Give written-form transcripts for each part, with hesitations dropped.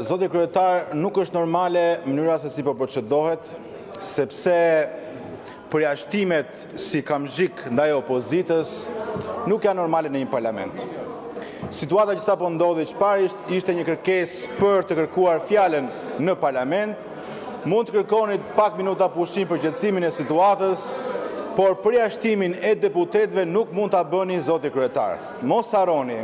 zoti kryetar, nuk është normale mënyra se si po procedohet, sepse përjashtimet si kamzhik ndaj opozitës nuk janë normale në një parlament. Situata që sapo ndodhi çfarë ishte një kërkesë për të kërkuar fjalën në parlament. Mund të kërkoni pak minuta pushim për qetësimin e situatës, por përjashtimin e deputetëve nuk mund ta bëni zoti kryetar. Mos harroni,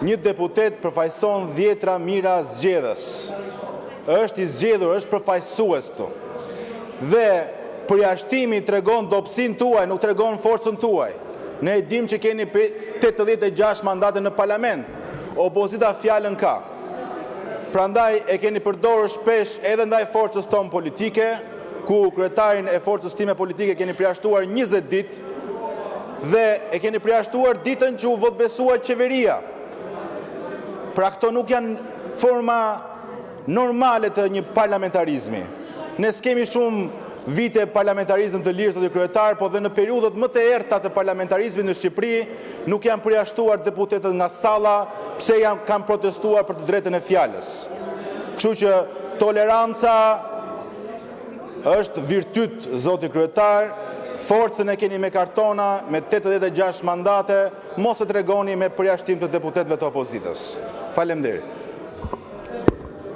një deputet përfaqëson 10 mijëra zgjedhës. Është i zgjedhur, është përfaqësues këtu. Dhe përjashtimi tregon dobësinë tuaj, nuk tregon forcën tuaj. Ne e dim që keni 86 mandate në parlament. Opozita fjalën ka. Prandaj e keni përdorur shpesh edhe ndaj forcës tonë politike, ku kryetarin e forcës time politike keni përjashtuar 20 ditë dhe e keni përjashtuar ditën që u votbesua qeveria. Pra këto nuk janë forma normale të një parlamentarizmi. Ne s'kemi shumë vite parlamentarizëm të lirë, zoti kryetar, po dhe në periudhët më të errta të parlamentarizmit në Shqipëri nuk janë përjashtuar deputetët nga salla pse kanë protestuar për të drejtën e fjalës. Kështu që toleranca është virtyt, zoti kryetar, forcën e keni me kartona, me 86 mandate, mos e tregoni me përjashtim të deputetëve të opozitës. Faleminderit.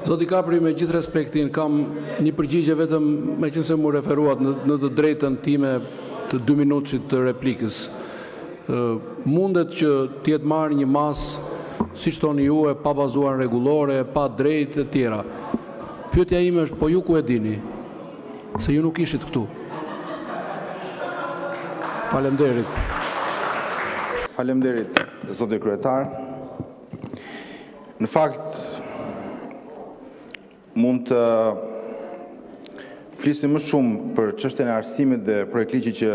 Zoti Kapri, me gjithë respektin, kam një përgjigje vetëm me qenë se mu referuat në të drejtën time të 2 minutëshit të replikës. Mundet që t'jetë marrë një masë, si shtoni ju, pa bazuar në rregullore, pa drejtë e tjera. Pyetja ime është, po ju ku e dini? Se ju nuk ishit këtu. Faleminderit. Faleminderit, zoti kryetar. Në fakt, mund të flisni më shumë për çështjen e arsimit dhe projektligji që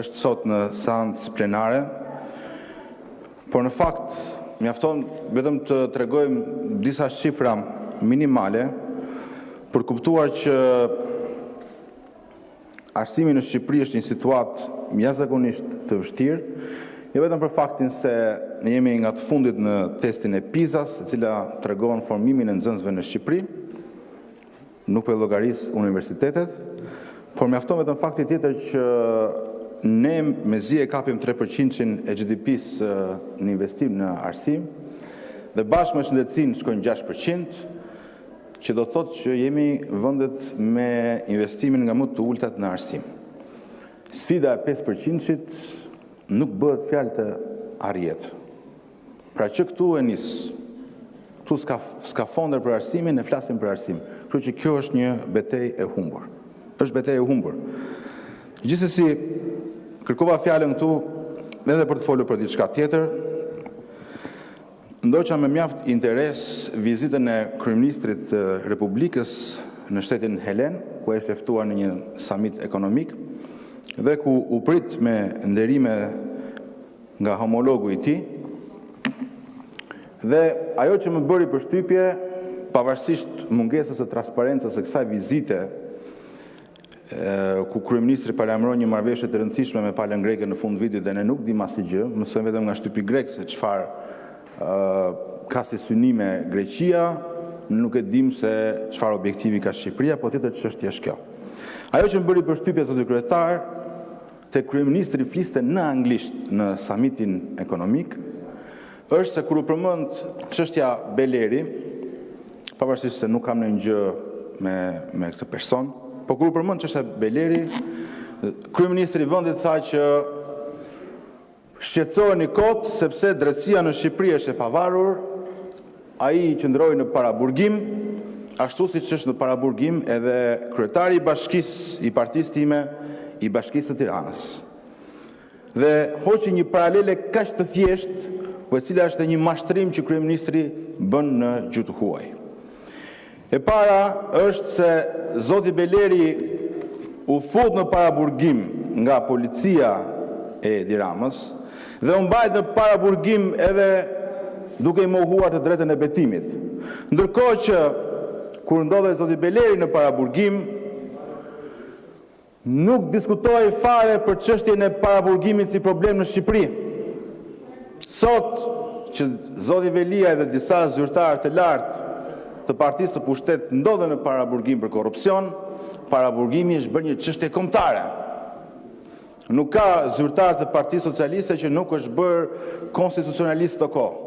është sot në seancë plenare, por në fakt mjafton vetëm të tregojmë disa shifra minimale për kuptuar që arsimi në Shqipëri është një situatë jashtëzakonisht të vështirë, jo vetëm për faktin se ne jemi nga të fundit në testin e PISA-s, e cila tregon formimin e nxënësve në Shqipëri, nuk për llogaris universitetet, por mjafton vetëm fakti tjetër që ne mezi e kapim 3% e GDP-s në investim në arsim, dhe bashkë me shëndetësinë shkojnë 6%, që do thotë që jemi vendet me investimin nga më të ultat në arsim. Sfida e 5%-shit nuk bëhet fjalë të arrihet. Pra që këtu e nis. Këtu s'ka fonder për arsimin, ne flasim për arsim. Kështu që kjo është një betejë e humbur. Është betejë e humbur. Gjithsesi, kërkova fjalën këtu edhe për të folur për diçka tjetër. Ndoqa me mjaft interes vizitën e kryeministrit të Republikës në shtetin Helen, ku është ftuar në një summit ekonomik dhe ku u prit me nderime nga homologu i tij. Dhe ajo që më bëri përshtypje, pavarësisht mungesës së transparencës së kësaj vizite, ku kryeministri paralajmëron një marrëveshje të rëndësishme me palën greke në fund vitit dhe ne nuk dim asgjë, mësojmë vetëm nga shtypi grek se çfarë ka si synime Greqia, nuk e dim se çfarë objektivi ka Shqipëria, po tjetër çështja është kjo. Ajo që më bëri përshtypje, zoti kryetar, te kryeministri fliste në anglisht në summitin ekonomik, është se kur u përmend çështja Beleri, pavarësisht se nuk kam ndonjë gjë me këtë person, por kur u përmend çështja Beleri, kryeministri i vendit tha që shqetësoheni kot sepse drejtësia në Shqipëri është e pavarur, ai qëndroi në paraburgim, ashtu siç është në paraburgim edhe kryetari i bashkisë i partisë time, i Bashkisë së Tiranës. Dhe hoqi një paralele kaq të thjeshtë, e cila është një mashtrim që kryeministri bën në gjuhë huaj. E para është se zoti Beleri u fut në paraburgim nga policia e Edi Ramës dhe u mbajt në paraburgim edhe duke i mohuar të drejtën e betimit. Ndërkohë që kur ndodhej zoti Beleri në paraburgim, nuk diskutoi fare për çështjen e paraburgimit si problem në Shqipëri. Sot që zoti Velia dhe disa zyrtarë të lartë të partisë të pushtet ndodhen në paraburgim për korrupsion, paraburgimi është bërë një çështje kombëtare. Nuk ka zyrtar të Partisë Socialiste që nuk është bërë konstitucionalist të kohë,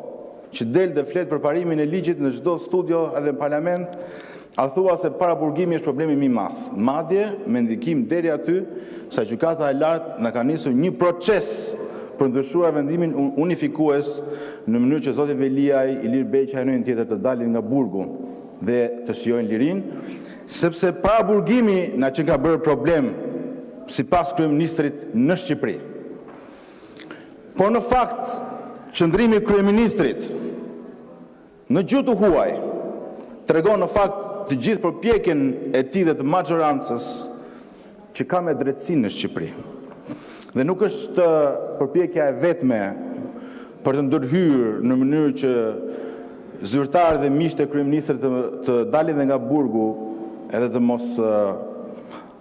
që del dhe flet për parimin e ligjit në çdo studio edhe në parlament, a thua se paraburgimi është problemi më i madh. Madje me ndikim deri aty sa gjykata e lartë na ka nisur një proces për ndryshuar vendimin unifikues në mënyrë që zoti Veliaj, Ilir Beqa e njërin tjetër të dalin nga burgu dhe të shijojnë lirinë, sepse paraburgimi na që ka bërë problem sipas kryeministrit në Shqipëri. Por në fakt, qëndrimi i kryeministrit në gjuhë të huaj tregon në fakt të gjithë përpjekjen e tij dhe të majorancës që ka me drejtësinë në Shqipëri. Dhe nuk është përpjekja e vetme për të ndërhyrë në mënyrë që zyrtarë dhe miqtë e kryeministrit të dalin dhe nga burgu edhe të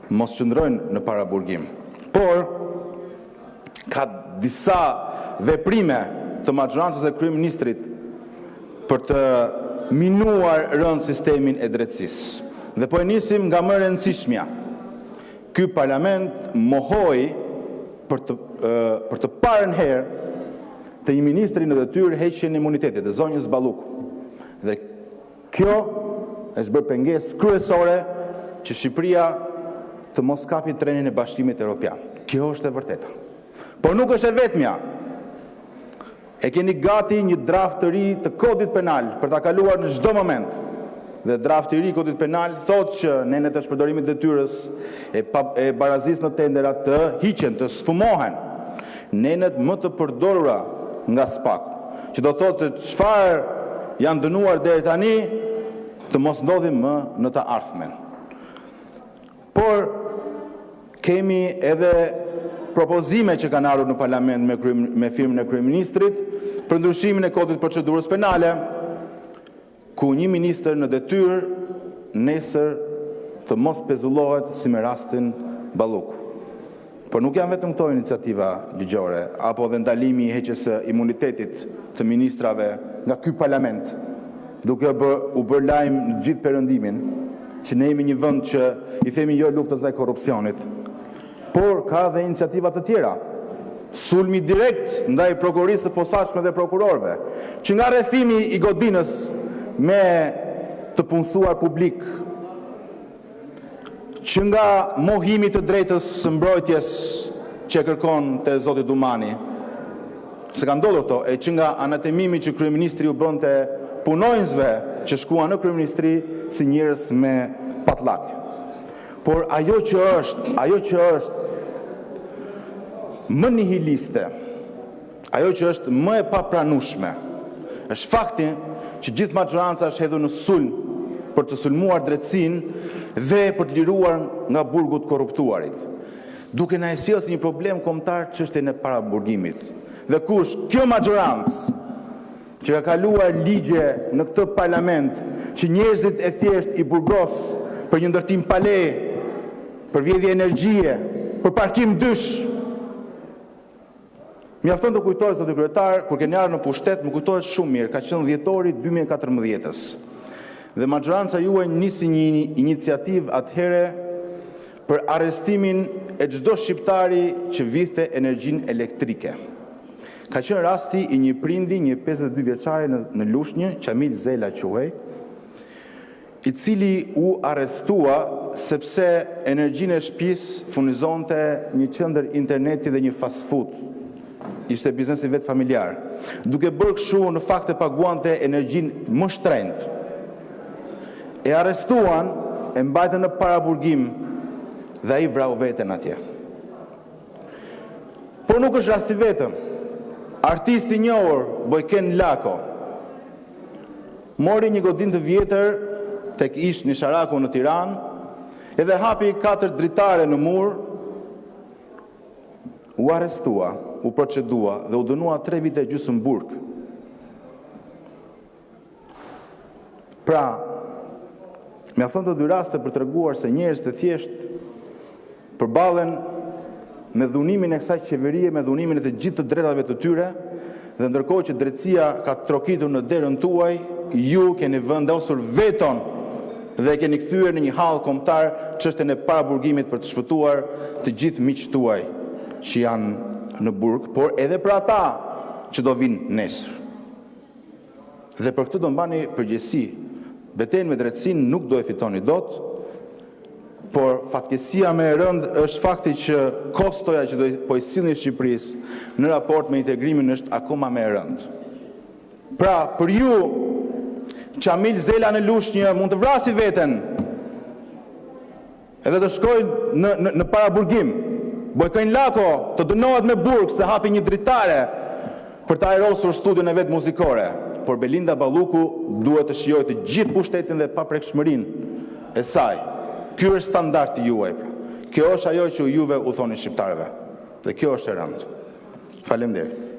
mos qëndrojnë në paraburgim. Por ka disa veprime të majorancës e kryeministrit për të minuar rënd sistemin e drejtësisë. Dhe po e nisim nga më e rëndësishmja. Ky parlament mohoi për të parën herë të një ministri në detyrë heqjen e imunitetit, të zonjës Balluku. Dhe kjo është bërë pengesë kryesore që Shqipëria të mos kapi trenin e Bashkimit Evropian. Kjo është e vërteta. Por nuk është e vetmja. E keni gati një draft të ri të kodit penal për ta kaluar në çdo moment. Dhe drafti i ri i kodit penal thotë që nenet e shpërdorimit detyrës e barazisë në tendera të hiqen, të sfumohen nenet më të përdorura nga SPAK, që do thotë çfarë janë dënuar deri tani të mos ndodhi më në të ardhmen. Por kemi edhe propozime që kanë ardhur në parlament me firmën e kryeministrit për ndryshimin e kodit procedurës penale, ku një ministër në detyrë nesër të mos pezullohet si me rastin Balluku. Por nuk janë vetëm këto iniciativa ligjore, apo dhe ndalimi i heqjes së imunitetit të ministrave nga ky parlament, duke u bërë lajm në gjithë perëndimin që ne jemi një vend që i themi jo luftës ndaj korrupsionit. Por ka dhe iniciativa të tjera. Sulmi direkt ndaj prokurorisë së posaçme dhe prokurorëve, që nga rrethimi i godinës me të punësuar publik, që nga mohimi të drejtës së mbrojtjes që kërkon te zoti Dumani, se ka ndodhur këto, e që nga anatemimi që kryeministri u bënte punonjësve që shkuan në kryeministri si njerëz me patllake. Por ajo që është më nihiliste, ajo që është më e papranueshme, është fakti që gjithë majoranca është hedhur në sulm për të sulmuar drejtësinë dhe për të liruar nga burgu të korruptuarit, duke na sjellë si një problem kombëtar çështjen e paraburgimit. Dhe kush kjo majorancë që ka kaluar ligje në këtë parlament që njerëzit e thjesht i burgos për një ndërtim pale, për vjedhje energjie, për parkim dysh. Mjafton të kujtohet, zoti kryetar, kur keni ardhur në pushtet, më kujtohet shumë mirë, ka qenë dhjetori 2014-s. Dhe majoranca juaj nisi një iniciativë atëhere për arrestimin e çdo shqiptari që vidhte energjinë elektrike. Ka qenë rasti i një prindi, një 52 vjeçari në Lushnjë, Qamil Zela quhej, i cili u arrestua sepse energjinë e shtëpisë furnizonte një qendër interneti dhe një fast food. Ishte biznesi vetë familjar. Duke bërë kështu, në fakt e paguante energjinë më shtrenjtë. E arrestuan, e mbajtën në paraburgim dhe ai vrau veten atje. Por nuk është rasti vetëm. Artisti i njohur Bojken Lako mori një godinë të vjetër tek ish një Sharaku në Tiranë edhe hapi 4 dritare në mur, u arrestua, u procedua dhe u dënua 3 vite gjysmë burg. Pra, mjafton të dy raste për treguar se njerëz të thjesht përballen me dhunimin e kësaj qeverie, me dhunimin e të gjithë të drejtave të tyre, dhe ndërkohë që drejtësia ka trokitur në derën tuaj, ju keni vendosur veton dhe keni kthyer në një hall kombëtar çështjen e paraburgimit për të shpëtuar të gjithë miqtë tuaj që janë në burg, por edhe për ata që do vinë nesër. Dhe për këtë do mbani përgjegjësi. Betejën me drejtësinë nuk do e fitoni dot, por fatkeqësia më e rëndë është fakti që kostoja që do po i sillni Shqipërisë në raport me integrimin është akoma më e rëndë. Pra, për ju, Çamil Zela në Lushnjë mund të vrasi veten edhe të shkojnë në paraburgim. Bojkojnë Lako të dënohet me burg se hapi një dritare për të ajrosur studion e vet muzikore. Por Belinda Balluku duhet të shijojë të gjithë pushtetin dhe paprekshmërinë e saj. Ky është standardi juaj. Kjo është ajo që juve u thoni shqiptarëve. Dhe kjo është e rëndë. Faleminderit.